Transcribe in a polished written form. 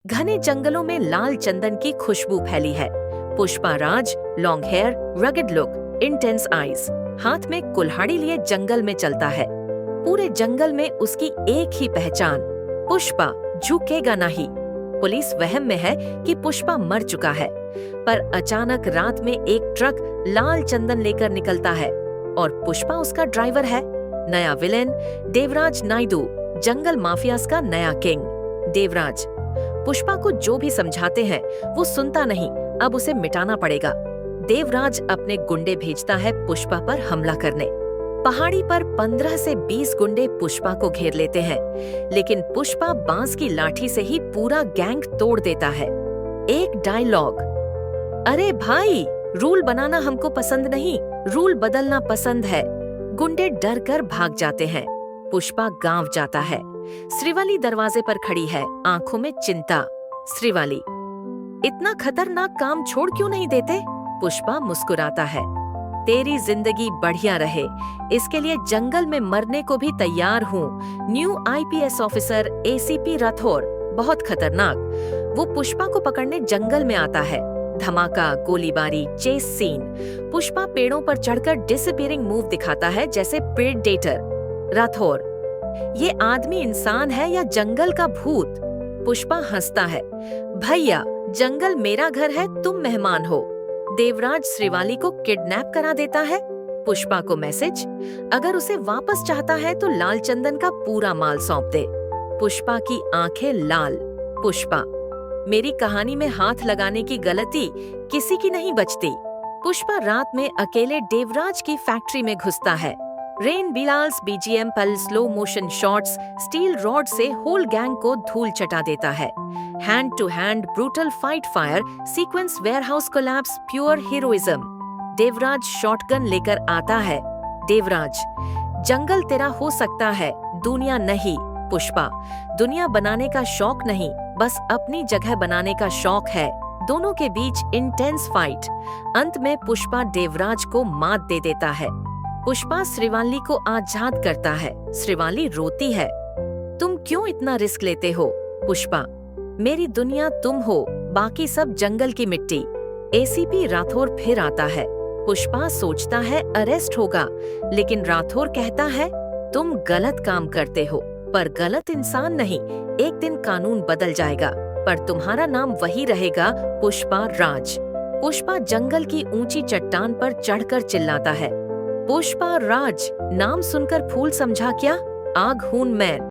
घने जंगलों में लाल चंदन की खुशबू फैली है। Pushpa Raj, long hair, rugged look, intense eyes, हाथ में कुल्हाड़ी लिए जंगल में चलता है। पूरे जंगल में उसकी एक ही पहचान, पुष्पा झुकेगा नहीं। पुलिस वहम में है कि पुष्पा मर चुका है, पर अचानक रात में एक ट्रक लाल चंदन लेकर निकलता है और पुष्पा उसका ड्राइवर है। नया विलेन देवराज नायडू, जंगल माफियाज का नया किंग। देवराज पुष्पा को जो भी समझाते हैं वो सुनता नहीं, अब उसे मिटाना पड़ेगा। देवराज अपने गुंडे भेजता है पुष्पा पर हमला करने। पहाड़ी पर 15 से 20 गुंडे पुष्पा को घेर लेते हैं, लेकिन पुष्पा बांस की लाठी से ही पूरा गैंग तोड़ देता है। एक डायलॉग, अरे भाई, रूल बनाना हमको पसंद नहीं, रूल बदलना पसंद है। गुंडे डर कर भाग जाते हैं। पुष्पा गांव जाता है। श्रीवाली दरवाजे पर खड़ी है, आंखों में चिंता। श्रीवाली, इतना खतरनाक काम छोड़ क्यों नहीं देते? पुष्पा मुस्कुराता है, तेरी जिंदगी बढ़िया रहे, इसके लिए जंगल में मरने को भी तैयार हूँ। New IPS officer ACP Rathore, बहुत खतरनाक। वो पुष्पा को पकड़ने जंगल में आता है। धमाका, गोलीबारी, चेस सीन। पुष्पा पेड़ों पर चढ़कर डिसअपीयरिंग मूव दिखाता है जैसे प्रेडेटर। राठौर, ये आदमी इंसान है या जंगल का भूत? पुष्पा हंसता है, भैया, जंगल मेरा घर है, तुम मेहमान हो। देवराज श्रीवाली को किडनैप करा देता है। पुष्पा को मैसेज, अगर उसे वापस चाहता है तो लाल चंदन का पूरा माल सौंप दे। पुष्पा की आंखें लाल। पुष्पा, मेरी कहानी में हाथ लगाने की गलती किसी की नहीं बचती। पुष्पा रात में अकेले देवराज की फैक्ट्री में घुसता है। रेन बिलाल्स बीजीएम पर slow motion shots steel rod से होल गैंग को धूल चटा देता है। Hand to hand brutal fight fire sequence, warehouse collapse, pure heroism. Devraj shotgun लेकर आता है। देवराज, जंगल तेरा हो सकता है, दुनिया नहीं। पुष्पा, दुनिया बनाने का शौक नहीं, बस अपनी जगह बनाने का शौक है। दोनों के बीच इंटेंस फाइट। अंत में पुष्पा देवराज को मात दे देता है। पुष्पा श्रीवाली को आजाद करता है। श्रीवाली रोती है, तुम क्यों इतना रिस्क लेते हो? पुष्पा, मेरी दुनिया तुम हो, बाकी सब जंगल की मिट्टी। एसीपी राठौर फिर आता है। पुष्पा सोचता है अरेस्ट होगा, लेकिन राठौर कहता है, तुम गलत काम करते हो, पर गलत इंसान नहीं। एक दिन कानून बदल जाएगा, पर तुम्हारा नाम वही रहेगा, पुष्पा राज। पुष्पा जंगल की ऊंची चट्टान पर चढ़कर चिल्लाता है, पुष्पा राज, नाम सुनकर फूल समझा क्या? आग हूं मैं।